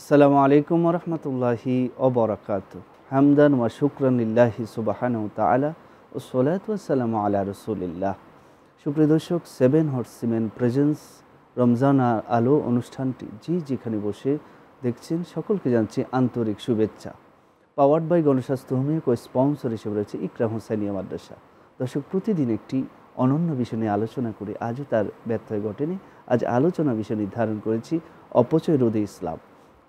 আসসালামু আলাইকুম ওয়া রাহমাতুল্লাহি ওয়া বারাকাতুহু। হামদান ওয়া শুকরান লিল্লাহি সুবহানাহু ওয়া তাআলা ওয়া সলাতু ওয়া সালামু আলা রাসূলিল্লাহ। সুপ্রিয় দর্শক, 7 হর্সমেন প্রেজেন্স রমজান আলো অনুষ্ঠানটি যেখানে বসে দেখছেন সকলকে জানছি আন্তরিক শুভেচ্ছা। পাওয়ার্ড বাই গণস্বাস্থ্য হোমিও কো স্পন্সর হিসেবে রয়েছে ইকরাম হোসাইনিয়া মাদ্রাসা। দর্শক, প্রতিদিন একটি অনন্য বিষয় নিয়ে আলোচনা করে আজও তার ব্যত্যয় ঘটেনি। আজ আলোচনা বিষয় নির্ধারণ করেছি অপচয় রোধে ইসলাম।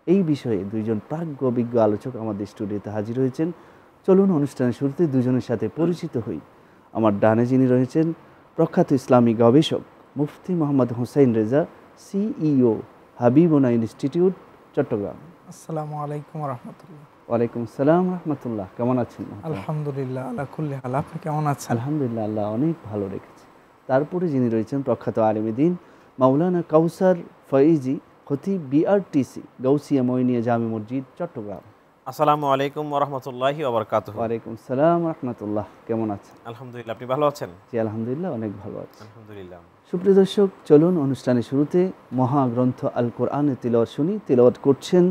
এই বিষয়ে দুইজন প্রাজ্ঞ অভিজ্ঞ আলোচক আমাদের স্টুডিওতে হাজির হয়েছেন। চলুন অনুষ্ঠানের শুরুতে দুজনের সাথে পরিচিত হই। আমার ডানে যিনি রয়েছেন প্রখ্যাত ইসলামী গবেষক মুফতি মোহাম্মদ হোসাইন রেজা, সিইও হাবিবুনা ইনস্টিটিউট, চট্টগ্রাম। আসসালামু আলাইকুম রাহমাতুল্লাহ। ওয়ালাইকুম আসসালাম রাহমাতুল্লাহ। কেমন আছেন? আলহামদুলিল্লাহ আলা কুল্লি হাল। আপনি কেমন আছেন? আলহামদুলিল্লাহ, আল্লাহ অনেক ভালো রেখেছে। তারপরে যিনি রয়েছেন প্রখ্যাত আলেমে দ্বীন মাওলানা কাউসার ফয়েজি, খতিব, বিআরটিসি গাউসিয়া মঈনিয়া জামে মসজিদ, চট্টগ্রাম। আসসালামু আলাইকুম ওয়া রাহমাতুল্লাহি ওয়া বারাকাতুহু। ওয়ালাইকুম আসসালাম রাহমাতুল্লাহ। কেমন আছেন? আলহামদুলিল্লাহ, আপনি ভালো আছেন? জি আলহামদুলিল্লাহ, অনেক ভালো আছি। আলহামদুলিল্লাহ। সুপ্রিয় দর্শক, চলুন অনুষ্ঠানের শুরুতে মহাগ্রন্থ আল কোরআনের তিলাওয়াত শুনি। তিলাওয়াত করছেন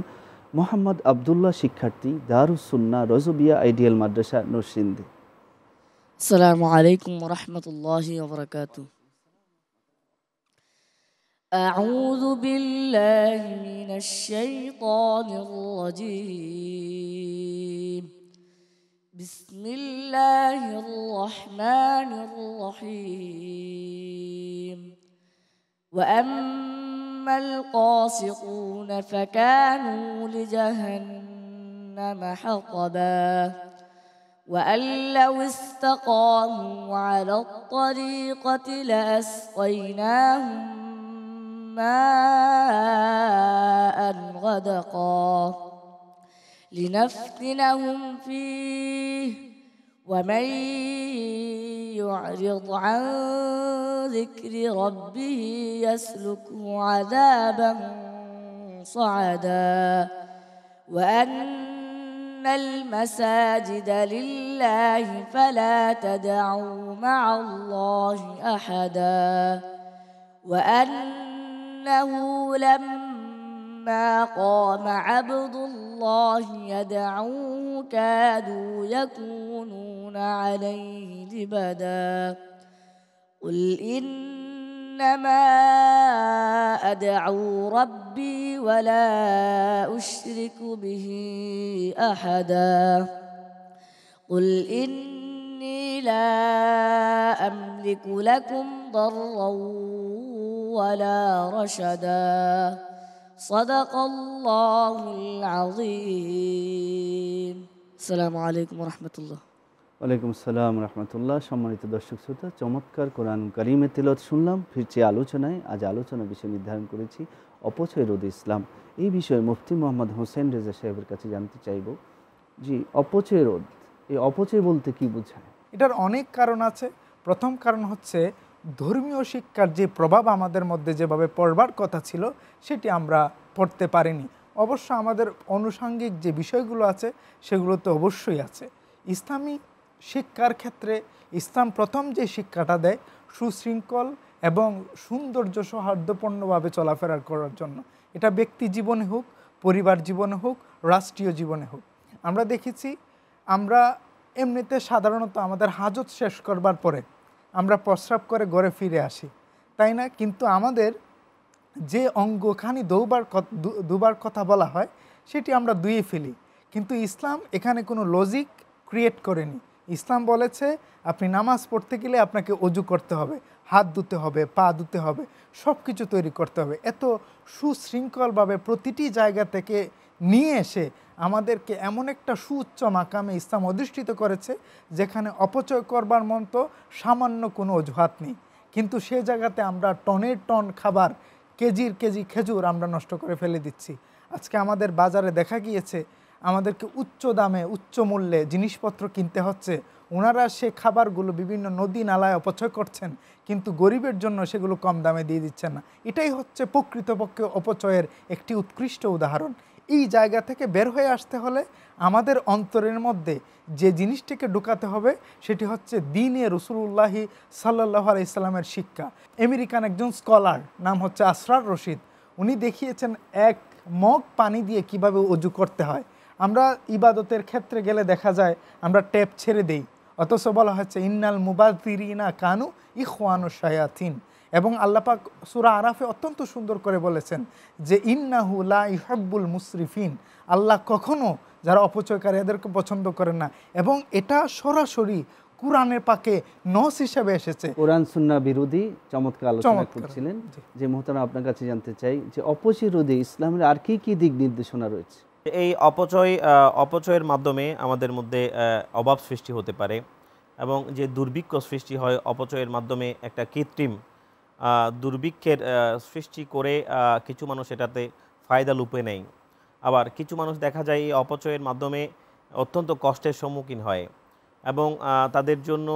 মোহাম্মদ আব্দুল্লাহ, শিক্ষার্থী, দারুস সুন্নাহ রজবিয়া আইডিয়াল মাদ্রাসা, নরসিংদী। আসসালামু আলাইকুম ওয়া রাহমাতুল্লাহি ওয়া বারাকাতুহু। أعوذ بالله من الشيطان الرجيم. بسم الله الرحمن الرحيم. وأما القاسطون فكانوا لجهنم حطبا وأن لو استقاموا على الطريقة لأسقيناهم ماء غدقا لنفتنهم فيه ومن يعرض عن ذكر ربه يسلكه عذابا صعدا وأن المساجد لله فلا تدعوا مع الله أحدا وأنه لما قام عبد الله يدعوه كادوا يكونون عليه لبدا قل إنما أدعو ربي ولا أشرك به أحدا قل إني لا أملك لكم ضرا ولا رشدا صدق الله العظيم. السلام عليكم ورحمة الله. ওয়ালাইকুম আসসালাম রাহমাতুল্লাহ। সম্মানিত দর্শক শ্রোতা, চমৎকার কোরআন কারিমের তিলাওয়াত শুনলাম। ফিরছি আলোচনায়। আজ আলোচনা বিষয় নির্ধারণ করেছি অপচয় রোধে ইসলাম। এই বিষয়ে মুফতি মোহাম্মদ হোসেন রেজা সাহেবের কাছে জানতে চাইব, জি অপচয় রোধ, এই অপচয় বলতে কি বোঝায়? এটার অনেক কারণ আছে। প্রথম কারণ হচ্ছে ধর্মীয় শিক্ষার যে প্রভাব আমাদের মধ্যে যেভাবে পড়বার কথা ছিল সেটি আমরা পড়তে পারিনি। অবশ্য আমাদের আনুষঙ্গিক যে বিষয়গুলো আছে সেগুলো তো অবশ্যই আছে। ইসলামী শিক্ষার ক্ষেত্রে ইসলাম প্রথম যে শিক্ষাটা দেয় সুশৃঙ্খল এবং সৌন্দর্য সৌহার্দ্যপূর্ণভাবে চলাফেরা করার জন্য। এটা ব্যক্তি জীবনে হোক, পরিবার জীবনে হোক, রাষ্ট্রীয় জীবনে হোক। আমরা দেখেছি, আমরা এমনিতে সাধারণত আমাদের হাজত শেষ করবার পরে আমরা প্রস্রাব করে ঘরে ফিরে আসি, তাই না? কিন্তু আমাদের যে অঙ্গখানি দুবার কথা বলা হয় সেটি আমরা ধুয়ে ফেলি। কিন্তু ইসলাম এখানে কোনো লজিক ক্রিয়েট করেনি। ইসলাম বলেছে আপনি নামাজ পড়তে গেলে আপনাকে অজু করতে হবে, হাত ধুতে হবে, পা ধুতে হবে, সব কিছু তৈরি করতে হবে। এত সুশৃঙ্খলভাবে প্রতিটি জায়গা থেকে নিয়ে এসে আমাদেরকে এমন একটা সুউচ্চ মাকামে ইসলাম অধিষ্ঠিত করেছে যেখানে অপচয় করবার মতো সামান্য কোনো অজুহাত নেই। কিন্তু সে জায়গাতে আমরা টনের টন খাবার, কেজির কেজি খেজুর আমরা নষ্ট করে ফেলে দিচ্ছি। আজকে আমাদের বাজারে দেখা গিয়েছে আমাদেরকে উচ্চ দামে উচ্চ মূল্যে জিনিসপত্র কিনতে হচ্ছে। ওনারা সে খাবারগুলো বিভিন্ন নদী নালায় অপচয় করছেন, কিন্তু গরিবের জন্য সেগুলো কম দামে দিয়ে দিচ্ছেন না। এটাই হচ্ছে প্রকৃতপক্ষে অপচয়ের একটি উৎকৃষ্ট উদাহরণ। এই জায়গা থেকে বের হয়ে আসতে হলে আমাদের অন্তরের মধ্যে যে জিনিসটিকে ঢুকাতে হবে সেটি হচ্ছে দ্বীনে রাসূলুল্লাহি সাল্লাল্লাহু আলাইহি সাল্লামের শিক্ষা। আমেরিকান একজন স্কলার, নাম হচ্ছে আসরার রশিদ, উনি দেখিয়েছেন এক মগ পানি দিয়ে কিভাবে অজু করতে হয়। আমরা ইবাদতের ক্ষেত্রে গেলে দেখা যায় আমরা ট্যাপ ছেড়ে দেই, অথচ বলা হচ্ছে ইন্নাল মুবাযযিরিনা কানু ইখওয়ানুশ শায়াতিন। এবং আল্লাহ পাক সূরা আরাফে অত্যন্ত সুন্দর করে বলেছেন যে ইন্নাহু লা ইউহিব্বুল মুসরিফিন, আল্লাহ কখনো যারা অপচয়কারী এদেরকে পছন্দ করেন না। এবং এটা সরাসরি কুরআনের পাকে নস হিসেবে এসেছে। কোরআন সুন্নাহ বিরোধী চমৎকার আলোচনা করছিলেন। যে মোহতারাম আপনার কাছে জানতে চাই যে অপচিরোধী ইসলামের আর কি কি দিক নির্দেশনা রয়েছে? এই অপচয়ের মাধ্যমে আমাদের মধ্যে অভাব সৃষ্টি হতে পারে এবং যে দুর্ভিক্ষ সৃষ্টি হয় অপচয়ের মাধ্যমে, একটা কৃত্রিম দুর্ভিক্ষের সৃষ্টি করে কিছু মানুষ এটাতে ফায়দা লুপে নেয়। আবার কিছু মানুষ দেখা যায় এই অপচয়ের মাধ্যমে অত্যন্ত কষ্টের সম্মুখীন হয় এবং তাদের জন্য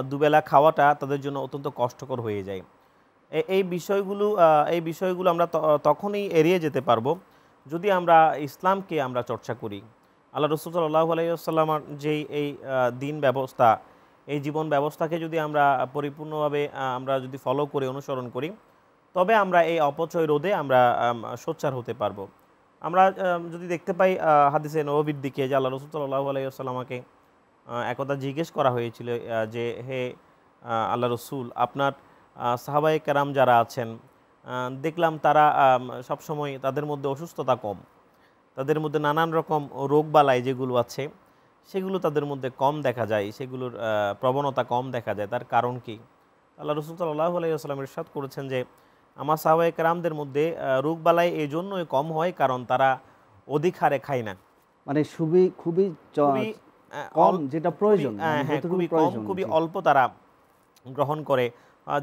দুবেলা খাওয়াটা তাদের জন্য অত্যন্ত কষ্টকর হয়ে যায়। এই বিষয়গুলো আমরা তখনই এড়িয়ে যেতে পারবো যদি আমরা ইসলামকে আমরা চর্চা করি। আল্লাহ রাসূল সাল্লাল্লাহু আলাইহি ওয়াসাল্লামের যেই এই দিন ব্যবস্থা, এই জীবন ব্যবস্থাকে যদি আমরা পরিপূর্ণভাবে আমরা যদি ফলো করে অনুসরণ করি, তবে আমরা এই অপচয় রোধে আমরা সোচ্চার হতে পারবো। আমরা যদি দেখতে পাই হাদিসে নববীর দিকে যে আল্লাহ রাসূল সাল্লাল্লাহু আলাইহি ওয়াসাল্লামকে একদা জিজ্ঞেস করা হয়েছিল যে হে আল্লাহ রাসূল, আপনার সাহাবায়ে কেরাম যারা আছেন দেখলাম তারা সবসময় তাদের মধ্যে অসুস্থতা কম, তাদের মধ্যে নানান রকম রোগবালাই যেগুলো আছে সেগুলো তাদের মধ্যে কম দেখা যায়, সেগুলোর প্রবণতা কম দেখা যায়। তার কারণ কি? আল্লাহ রাসূল সাল্লাল্লাহু আলাইহি ওয়াসাল্লাম ইরশাদ করেছেন যে আমার সাহাবায়ে কেরামদের মধ্যে রোগবালাই এই জন্যই কম হয় কারণ তারা অধিক হারে খায় না, মানে খুবই কম, যেটা প্রয়োজন, হ্যাঁ খুবই কম, খুবই অল্প তারা গ্রহণ করে।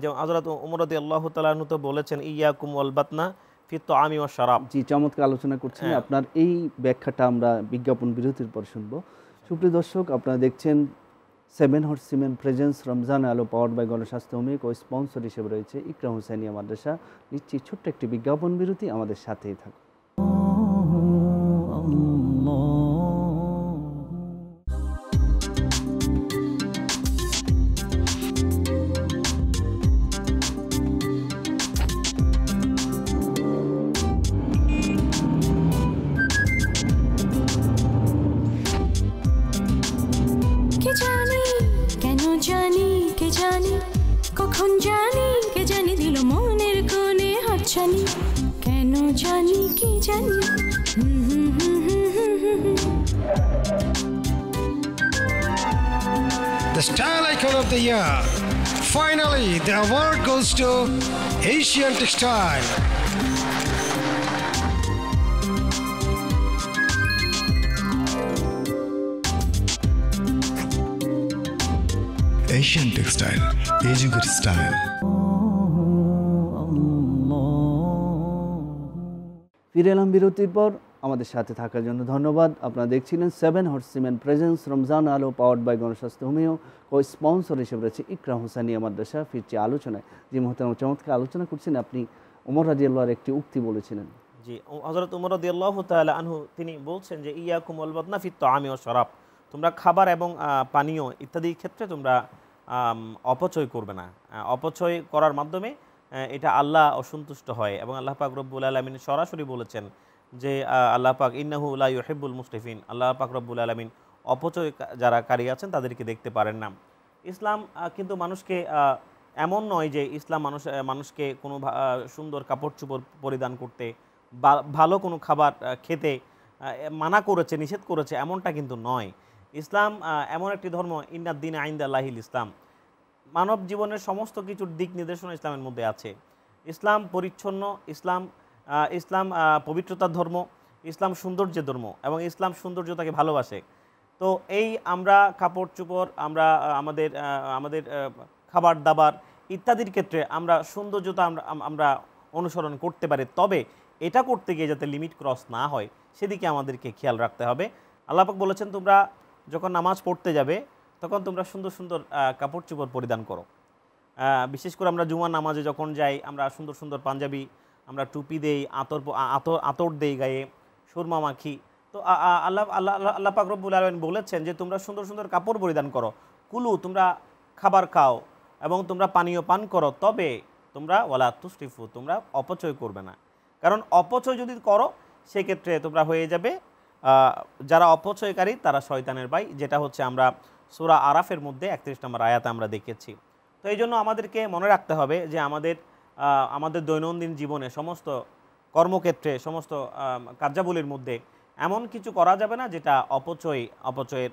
যেমন হযরত ওমর রাদিয়াল্লাহু তাআলা আনহু তো বলেছেন ইয়াকুম ওয়াল বাতনা ফি তাআমি ওয়াশ শারাব। জি, চমৎকার আলোচনা করছেন। আপনার এই ব্যাখ্যাটা আমরা বিজ্ঞাপন বিরতির পর শুনবো। সুপ্রিয় দর্শক, আপনারা দেখছেন 7 হর্সিমেন প্রেজেন্স রমজান আলো পাওয়ার্ড বাই গণস্বাস্থ্য হোমিও, ও স্পন্সর হিসেবে রয়েছে ইকরাম হুসাইনিয়া মাদ্রাসা। নিচ্ছি ছোট্ট একটি বিজ্ঞাপন বিরতি, আমাদের সাথেই থাকুন। কখন জানি কে জানি দিল মনের কোণে হাতছানি, কেন জানি কি জানি। The Style Icon of the Year. Finally, the award goes to Asian Textile. Asian Textile, এই যুগের স্টাইল। ফিরে এলাম বিরতির পর। আমাদের সাথে থাকার জন্য ধন্যবাদ। আপনারা দেখছিলেন 7 হর্সিমেন প্রেজেন্স রমজান আলো পাওয়ার্ড বাই গণস্বাস্থ্য হোমিও, ও স্পন্সর হিসেবে রয়েছে ইকরাম হুসাইনিয়া মাদ্রাসা। ফিরছি আলোচনায়। যে মুহূর্তে চমৎকার আলোচনা করছেন, আপনি ওমর রাদিয়াল্লাহু একটি উক্তি বলেছিলেন। জি, হযরত ওমর রাদিয়াল্লাহু তাআলা আনহু তিনি বলছেন যে ইয়াকুম ওয়াল বাতনা ফি তাআমি ওয়াশ শারাব, তোমরা খাবার এবং পানীয় ইত্যাদির ক্ষেত্রে তোমরা অপচয় করবে না। অপচয় করার মাধ্যমে এটা আল্লাহ অসন্তুষ্ট হয় এবং আল্লাহ পাক রব্বুল আলামিন সরাসরি বলেছেন যে আল্লাহ পাক ইন্নাহু লা ইউহিব্বুল মুসরিফিন, আল্লাহ পাক রব্বুল আলামিন অপচয় যারা কারী আছেন তাদেরকে দেখতে পারেন না। ইসলাম কিন্তু মানুষকে এমন নয় যে ইসলাম মানুষকে কোনো সুন্দর কাপড় চোপড় পরিধান করতে, ভালো কোনো খাবার খেতে মানা করেছে, নিষেধ করেছে, এমনটা কিন্তু নয়। ইসলাম এমন একটি ধর্ম, ইন্নাদ-দীনা ইনদাল্লাহিল ইসলাম, মানব জীবনের সমস্ত কিছুর দিক নির্দেশনা ইসলামের মধ্যে আছে। ইসলাম পরিচ্ছন্ন, ইসলাম পবিত্রতার ধর্ম, ইসলাম সৌন্দর্যের ধর্ম এবং ইসলাম সৌন্দর্যতাকে ভালোবাসে। তো এই আমরা কাপড় চোপড়, আমরা আমাদের খাবার দাবার ইত্যাদির ক্ষেত্রে আমরা সৌন্দর্যতা আমরা অনুসরণ করতে পারি, তবে এটা করতে গিয়ে যাতে লিমিট ক্রস না হয় সেদিকে আমাদেরকে খেয়াল রাখতে হবে। আল্লাহ পাক বলেছেন তোমরা যখন নামাজ পড়তে যাবে তখন তোমরা সুন্দর সুন্দর কাপড় চোপড় পরিধান করো। বিশেষ করে আমরা জুমার নামাজে যখন যাই আমরা সুন্দর সুন্দর পাঞ্জাবি, আমরা টুপি দেই, আতর দেই গায়ে, সুরমা মাখি। তো আল্লাহ আল্লাহ আল্লাহ পাক রব্বুল আলামিন বলেছেন যে তোমরা সুন্দর সুন্দর কাপড় পরিধান করো, কুলু তোমরা খাবার খাও এবং তোমরা পানীয় পান করো, তবে তোমরা ওয়ালা তুসরিফু তোমরা অপচয় করবে না। কারণ অপচয় যদি করো সেক্ষেত্রে তোমরা হয়ে যাবে যারা অপচয়কারী তারা শয়তানের ভাই, যেটা হচ্ছে আমরা সূরা আরাফের মধ্যে 31 নম্বর আয়াতে আমরা দেখেছি। তো এই জন্য আমাদেরকে মনে রাখতে হবে যে আমাদের দৈনন্দিন জীবনে সমস্ত কর্মক্ষেত্রে সমস্ত কার্যাবলীর মধ্যে এমন কিছু করা যাবে না যেটা অপচয়ের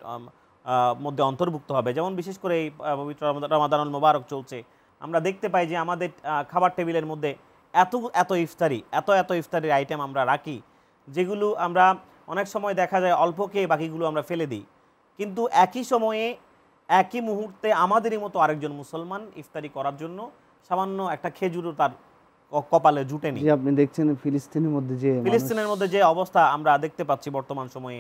মধ্যে অন্তর্ভুক্ত হবে। যেমন বিশেষ করে এই পবিত্র রমাদানুল মোবারক চলছে, আমরা দেখতে পাই যে আমাদের খাবার টেবিলের মধ্যে এত ইফতারির আইটেম আমরা রাখি, যেগুলো আমরা অনেক সময় দেখা যায় অল্প খেয়ে বাকিগুলো আমরা ফেলে দিই, কিন্তু একই সময়ে একই মুহূর্তে আমাদেরই মতো আরেকজন মুসলমান ইফতারি করার জন্য সামান্য একটা খেজুরও তার কপালে জুটেনি। আপনি দেখছেন ফিলিস্তিনের মধ্যে যে অবস্থা আমরা দেখতে পাচ্ছি বর্তমান সময়ে,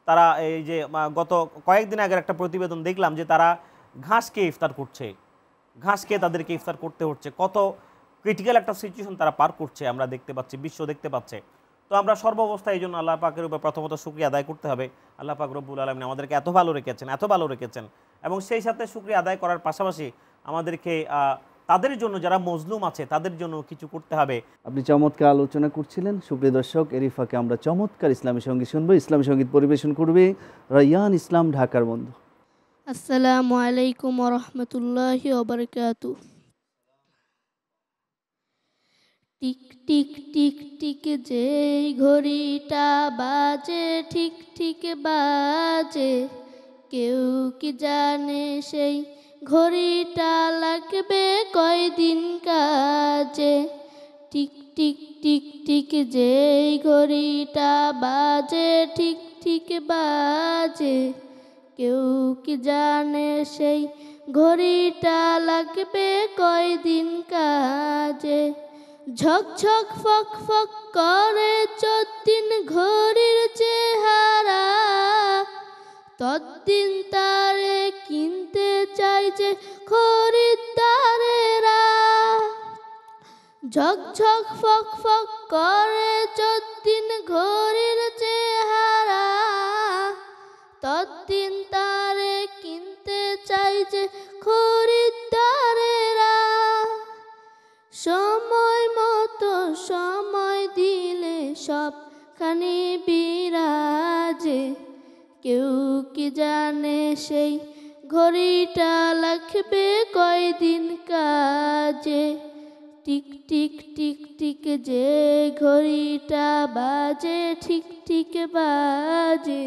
তারা এই যে গত কয়েকদিন আগের একটা প্রতিবেদন দেখলাম যে তারা ঘাস খেয়ে ইফতার করছে, ঘাস খেয়ে তাদেরকে ইফতার করতে হচ্ছে, কত ক্রিটিক্যাল একটা সিচুয়েশন তারা পার করছে আমরা দেখতে পাচ্ছি, বিশ্ব দেখতে পাচ্ছে। তো আমরা সর্বাবস্থায় এই জন্য আল্লাহ পাকের উপর প্রথমত শুকরিয়া আদায় করতে হবে। আল্লাহ পাক রব্বুল আলামিন আমাদেরকে এত ভালো রেখেছেন এবং সেই সাথে শুকরিয়া আদায় করার পাশাপাশি আমাদেরকে তাদের জন্য যারা মজলুম আছে তাদের জন্য কিছু করতে হবে। আপনি চমৎকার আলোচনা করছিলেন। সুপ্রিয় দর্শক, এরই ফাঁকে আমরা চমৎকার ইসলামী সঙ্গীত শুনবো। ইসলামী সঙ্গীত পরিবেশন করবে রায়ান ইসলাম, ঢাকার বন্ধু। আসসালামু আলাইকুম ওয়া রাহমাতুল্লাহি ওয়া বারাকাতুহু। টিক টিক টিক টিক যেই ঘড়িটা বাজে ঠিক ঠিক বাজে, কেউ কি জানে সেই ঘড়িটা লাগবে কয়দিন কাজে। টিক টিক টিক টিক যেই ঘড়িটা বাজে ঠিক ঠিক বাজে, কেউ কি জানে সেই ঘড়িটা লাগবে কয়দিন কাজে। ঝকঝক ফক ফক করে যতদিন ঘড়ির চেহারা, ততদিন তারে কিনতে চাই যে খরিদ্দারেরা। ঝকঝক ফক ফক করে যতদিন ঘড়ির চেহারা, ততদিন তারে কিনতে চাই যে খরিদ্দারেরা। সময় মতো সময় দিলে সবখানে বিরাজে, কেউ কি জানে সেই ঘড়িটা লাগবে কয়দিন কাজে। টিক টিক টিক টিক যে ঘড়িটা বাজে ঠিক ঠিক বাজে,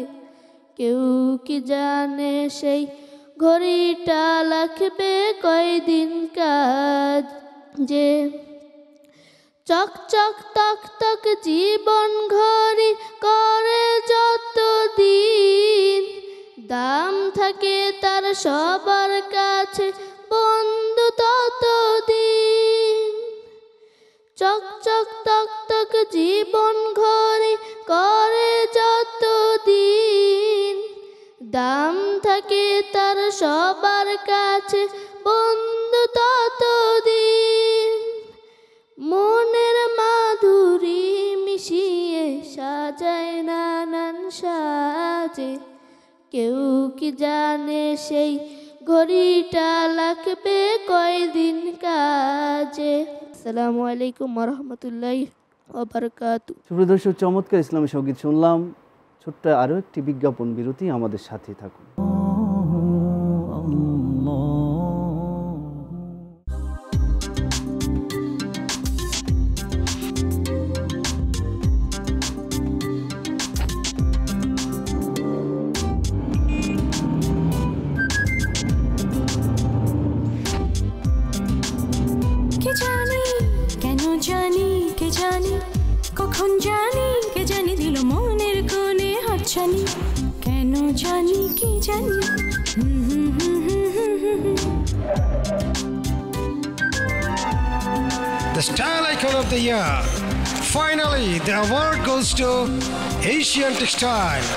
কেউ কি জানে সেই ঘড়িটা লাগবে কয়দিন কাজে। চক চক তক তক জীবন ঘড়ি করে যতদিন, দাম থাকে তার সবার কাছে বন্ধু ততদিন। চক চক তক তক জীবন ঘড়ি করে যতদিন, দাম থাকে তার সবার কাছে বন্ধু ততদিন। মনের মাধুরী মিশিয়ে সাজায় নানান সাজে, কেউ কি জানে সেই ঘড়িটা লাগবে কয়দিন কাজে। আসসালামু আলাইকুম ওয়া রাহমাতুল্লাহি ওয়া বারাকাতুহু। সুপ্রিয় দর্শক, চমৎকার ইসলামী সঙ্গীত শুনলাম। ছোট্ট আরও একটি বিজ্ঞাপন বিরতি, আমাদের সাথে থাকুন। কখন জানি কে জানি দিল মনের কোণে হাতছানি, কেন জানি কি জানি। The Style Icon of the Year. Finally, the award goes to Asian Textile.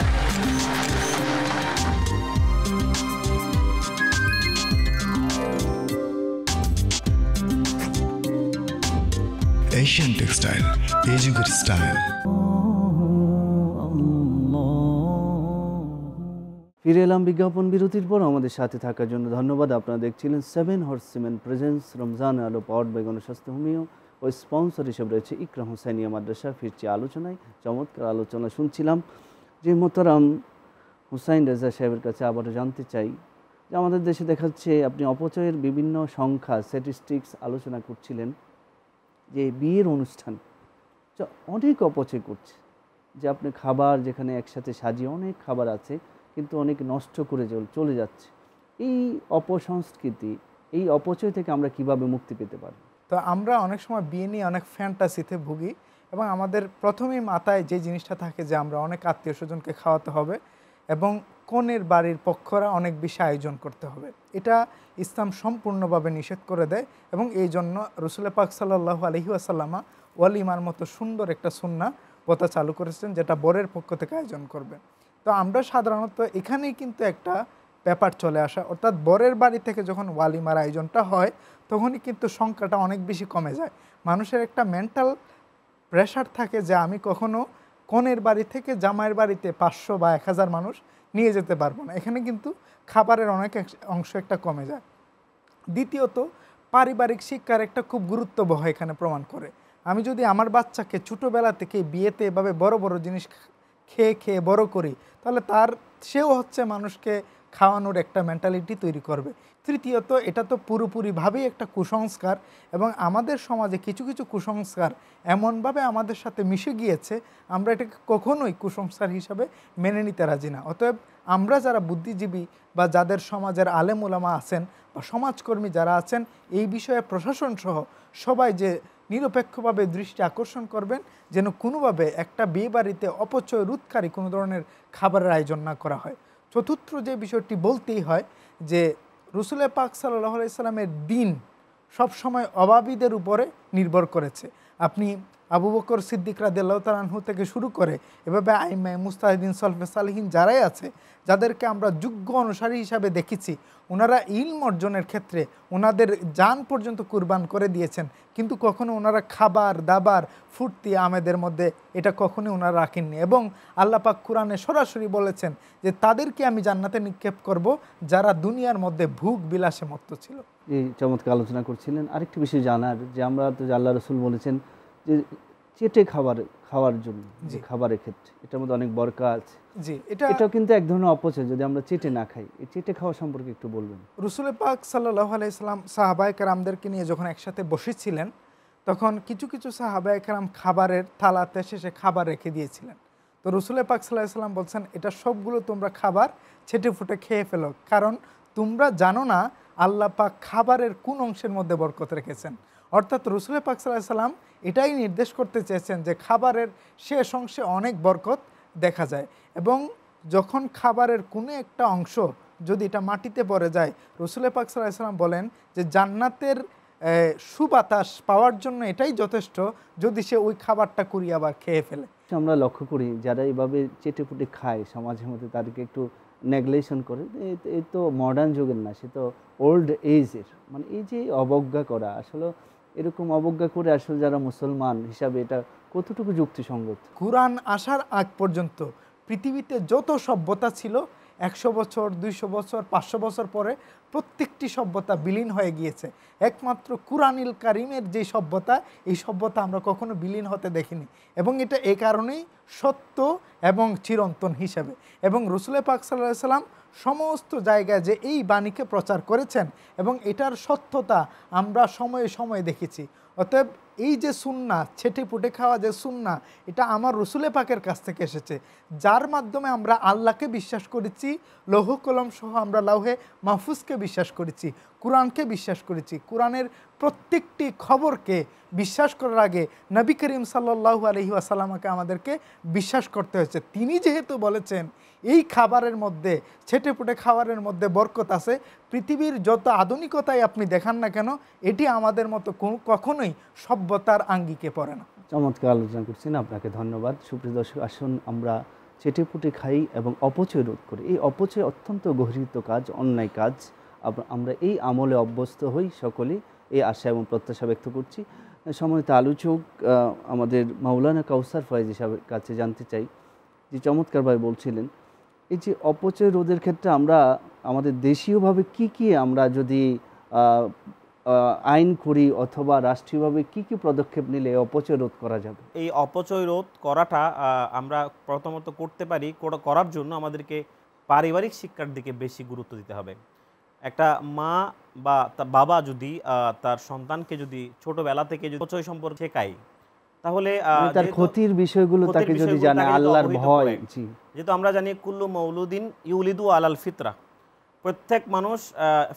Asian Textile, এই যুগের স্টাইল। ফিরে এলাম বিজ্ঞাপন বিরতির পর। আমাদের সাথে থাকার জন্য ধন্যবাদ। আপনারা দেখছিলেন 7 হর্সমেন প্রেজেন্স রমজান আলো পাওয়ার্ড বাই গণস্বাস্থ্য হোমিও ও স্পন্সর হিসেবে রয়েছে ইকরাম হোসাইনিয়া মাদ্রাসা। ফিরছি আলোচনায়। চমৎকার আলোচনা শুনছিলাম। যে মোহতারাম হুসাইন রেজা সাহেবের কাছে আবারও জানতে চাই যে আমাদের দেশে দেখাচ্ছে, আপনি অপচয়ের বিভিন্ন সংখ্যা স্ট্যাটিস্টিক্স আলোচনা করছিলেন, যে বিয়ের অনুষ্ঠান যা অনেক অপচয় করছে, যে আপনি খাবার যেখানে একসাথে সাজিয়ে অনেক খাবার আছে কিন্তু অনেক নষ্ট করে চলে যাচ্ছে। এই অপসংস্কৃতি, এই অপচয় থেকে আমরা কিভাবে মুক্তি পেতে পারি? তো আমরা অনেক সময় বিয়ে নিয়ে অনেক ফ্যান্টাসিতে ভুগি এবং আমাদের প্রথমেই মাথায় যে জিনিসটা থাকে যে আমরা অনেক আত্মীয় স্বজনকে খাওয়াতে হবে এবং কনের বাড়ির পক্ষরা অনেক বেশি আয়োজন করতে হবে। এটা ইসলাম সম্পূর্ণভাবে নিষেধ করে দেয় এবং এই জন্য রসুল পাক সাল্লাল্লাহু আলাইহি ওয়াসাল্লামা ওয়ালিমার মতো সুন্দর একটা সুন্নাহ প্রথা চালু করেছেন, যেটা বরের পক্ষ থেকে আয়োজন করবে। তো আমরা সাধারণত এখানেই কিন্তু একটা ব্যাপার চলে আসা, অর্থাৎ বরের বাড়ি থেকে যখন ওয়ালিমার আয়োজনটা হয় তখনই কিন্তু সংখ্যাটা অনেক বেশি কমে যায়। মানুষের একটা মেন্টাল প্রেশার থাকে যে আমি কখনো কনের বাড়ি থেকে জামাইয়ের বাড়িতে 500 বা 1000 মানুষ নিয়ে যেতে পারবো না। এখানে কিন্তু খাবারের অনেক অংশ একটা কমে যায়। দ্বিতীয়ত, পারিবারিক শিক্ষার একটা খুব গুরুত্ববহ এখানে প্রমাণ করে। আমি যদি আমার বাচ্চাকে ছোটোবেলা থেকে বিয়েতে এভাবে বড় বড় জিনিস খেয়ে খেয়ে বড় করি, তাহলে সেও হচ্ছে মানুষকে খাওয়ানোর একটা মেন্টালিটি তৈরি করবে। তৃতীয়ত, এটা তো পুরোপুরিভাবেই একটা কুসংস্কার এবং আমাদের সমাজে কিছু কিছু কুসংস্কার এমনভাবে আমাদের সাথে মিশে গিয়েছে, আমরা এটাকে কখনোই কুসংস্কার হিসাবে মেনে নিতে রাজি না। অতএব আমরা যারা বুদ্ধিজীবী বা যাদের সমাজের আলেম ওলামা আছেন বা সমাজকর্মী যারা আছেন, এই বিষয়ে প্রশাসন সহ সবাই যে নিরপেক্ষভাবে দৃষ্টি আকর্ষণ করবেন যেন কোনোভাবে একটা বিয়ে বাড়িতে অপচয় রোধকারী কোনো ধরনের খাবারের আয়োজন না করা হয়। চতুর্থ যে বিষয়টি বলতেই হয় যে রসুল পাক সাল্লাল্লাহু আলাইহি সাল্লামের দিন সবসময় অভাবীদের উপরে নির্ভর করেছে। আপনি আবু বকর সিদ্দিক রাদিয়াল্লাহু তাআলা আনহু থেকে শুরু করে এভাবে আইমা মুজতাহিদিন সলফে সালিহিন যারাই আছে, যাদেরকে আমরা যোগ্য অনুসারী হিসাবে দেখেছি, ওনারা ইলম অর্জনের ক্ষেত্রে ওনাদের জান পর্যন্ত কুরবান করে দিয়েছেন, কিন্তু কখনো ওনারা খাবার দাবার ফুর্তি আমেদের মধ্যে এটা কখনোই ওনারা রাখেননি। এবং আল্লাহ পাক কুরআনে সরাসরি বলেছেন যে তাদেরকে আমি জান্নাতে নিক্ষেপ করব যারা দুনিয়ার মধ্যে ভোগ বিলাসে মত্ত ছিল। এই চমৎকার আলোচনা করছিলেন। আরেকটি বিষয় জানার, যে আমরা তো আল্লাহ রসুল বলেছেন যে চেটে খাওয়ার জন্য, যে খাবারের ক্ষেত্রে এটার মধ্যে অনেক বরকা আছে। জি, এটা কিন্তু এক ধরনের অপচয় যদি আমরা চেটে না খাই। এই চেটে খাওয়া সম্পর্কে একটু বলবেন। রসুল পাক সাল্লাল্লাহু আলাইহি সাল্লাম সাহাবায়ে কেরামদেরকে নিয়ে যখন একসাথে বসেছিলেন, তখন কিছু কিছু সাহাবায়ে কেরাম খাবারের থালাতে শেষে খাবার রেখে দিয়েছিলেন। তো রসুল পাক সাল্লাল্লাহু আলাইহি সাল্লাম বলছেন, এটা সবগুলো তোমরা খাবার ছেটে ফুটে খেয়ে ফেলো, কারণ তোমরা জানো না আল্লাহ পাক খাবারের কোন অংশের মধ্যে বরকত রেখেছেন। অর্থাৎ রসুল পাক সাল্লাল্লাহু আলাইহি সাল্লাম এটাই নির্দেশ করতে চেয়েছেন যে খাবারের শেষ অংশে অনেক বরকত দেখা যায় এবং যখন খাবারের কোনো একটা অংশ যদি এটা মাটিতে পড়ে যায়, রসুল পাক সাল্লাল্লাহু আলাইহি সাল্লাম বলেন যে জান্নাতের সুবাতাস পাওয়ার জন্য এটাই যথেষ্ট যদি সে ওই খাবারটা কুড়িয়ে আবার খেয়ে ফেলে। আমরা লক্ষ্য করি যারা এইভাবে চেটে ফুটে খায় সমাজের মধ্যে, তাদেরকে একটু নেগলেকশন করে, এই তো মডার্ন যুগের না, সে তো ওল্ড এজের। মানে এই যে অবজ্ঞা করা, আসলে এরকম অবজ্ঞা করে আসলে যারা মুসলমান হিসাবে এটা কতটুকু যুক্তিসঙ্গত? কুরআন আসার আগ পর্যন্ত পৃথিবীতে যত সভ্যতা ছিল 100 বছর 200 বছর 500 বছর পরে প্রত্যেকটি সভ্যতা বিলীন হয়ে গিয়েছে। একমাত্র কুরআনুল কারীমের যে সভ্যতা, এই সভ্যতা আমরা কখনো বিলীন হতে দেখিনি এবং এটা এই কারণেই সত্য এবং চিরন্তন হিসাবে। এবং রসুল পাক সাল্লাল্লাহু আলাইহি সাল্লাম সমস্ত জায়গায় যে এই বাণীকে প্রচার করেছেন এবং এটার সত্যতা আমরা সময়ে সময়ে দেখেছি। অতএব এই যে সুন্নাহ, ছেটে পুটে খাওয়া যে সুন্নাহ, এটা আমার রসুলে পাকের কাছ থেকে এসেছে, যার মাধ্যমে আমরা আল্লাহকে বিশ্বাস করেছি, লৌহ কলম সহ আমরা লাউহে মাহফুজকে বিশ্বাস করেছি, কুরআনকে বিশ্বাস করেছি। কুরআনের প্রত্যেকটি খবরকে বিশ্বাস করার আগে নবী করিম সাল্লাল্লাহু আলাইহি ওয়াসাল্লামকে আমাদেরকে বিশ্বাস করতে হয়েছে। তিনি যেহেতু বলেছেন এই খাবারের মধ্যে, ছেটে পুটে খাবারের মধ্যে বরকত আছে, পৃথিবীর যত আধুনিকতাই আপনি দেখান না কেন, এটি আমাদের মতো কখনোই সভ্যতার আঙ্গিকে পড়ে না। চমৎকার আলোচনা করছেন, আপনাকে ধন্যবাদ। সুপ্রিয় দর্শক, আসুন আমরা চেটে পুটে খাই এবং অপচয় রোধ করি। এই অপচয় অত্যন্ত গর্হিত কাজ, অন্যায় কাজ। আমরা এই আমলে অভ্যস্ত হই সকলেই, এই আশা এবং প্রত্যাশা ব্যক্ত করছি। সম্মানিত আলোচক আমাদের মাওলানা কাউসার ফয়েজী সাহেবের কাছে জানতে চাই, যে চমৎকারভাবে বলছিলেন এই যে অপচয় রোধের ক্ষেত্রে আমরা আমাদের দেশীয়ভাবে কি আমরা যদি আইন করি অথবা রাষ্ট্রীয়ভাবে কি পদক্ষেপ নিলে অপচয় রোধ করা যাবে? এই অপচয় রোধ করাটা আমরা প্রথমত করতে পারি। করার জন্য আমাদেরকে পারিবারিক শিক্ষার দিকে বেশি গুরুত্ব দিতে হবে। একটা মা বা বাবা যদি তার সন্তানকে যদি ছোটবেলা থেকে যদি অপচয় সম্পর্কে শেখায়, তাহলে তার ক্ষতির বিষয়গুলো তাকে যদি জানায়, আল্লাহর ভয়। জি, যেহেতু আমরা জানি কুল্লু মৌলুদিন ইউলিদু আলাল ফিতরা, প্রত্যেক মানুষ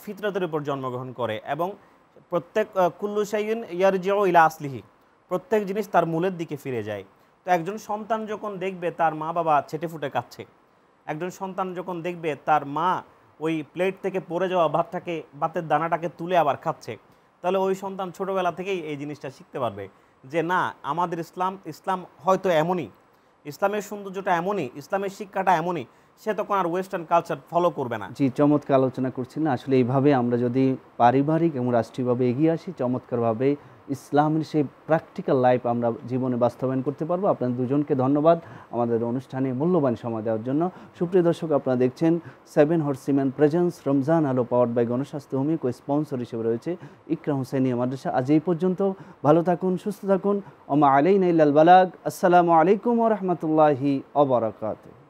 ফিতরাতের উপর জন্মগ্রহণ করে এবং প্রত্যেক কুল্লু শাইইন ইয়ারজিউ ইলা আসলিহি, প্রত্যেক জিনিস তার মূলের দিকে ফিরে যায়। তো একজন সন্তান যখন দেখবে তার মা বাবা ছেটেফুটে কাচ্ছে, একজন সন্তান যখন দেখবে তার মা ওই প্লেট থেকে পড়ে যাওয়া ভাতের দানাটাকে তুলে আবার খাচ্ছে, তাহলে ওই সন্তান ছোটোবেলা থেকেই এই জিনিসটা শিখতে পারবে যে না, আমাদের ইসলাম হয়তো এমনই, ইসলামের সৌন্দর্যটা এমনই, ইসলামের শিক্ষাটা এমনই, সে তখন আর ওয়েস্টার্ন কালচার ফলো করবে না। জি, চমৎকার আলোচনা করছি না আসলে। এইভাবে আমরা যদি পারিবারিক এবং রাষ্ট্রীয়ভাবে এগিয়ে আসি, চমৎকারভাবে ইসলামের সেই প্র্যাকটিক্যাল লাইফ আমরা জীবনে বাস্তবায়ন করতে পারবো। আপনাদের দুজনকে ধন্যবাদ আমাদের অনুষ্ঠানে মূল্যবান সময় দেওয়ার জন্য। সুপ্রিয় দর্শক, আপনারা দেখছেন 7 হর্সিম্যান প্রেজেন্স রমজান আলো পাওয়ার্ড বাই গণস্বাস্থ্য হোমি, কো স্পন্সর হিসেবে রয়েছে ইকরা হুসাইনিয়া মাদ্রাসা। আজ এই পর্যন্ত, ভালো থাকুন, সুস্থ থাকুন। ওমা আলাইনা ইল্লাল বালাগ। আসসালামু আলাইকুম ওয়া রাহমাতুল্লাহি ওয়া বারাকাতুহু।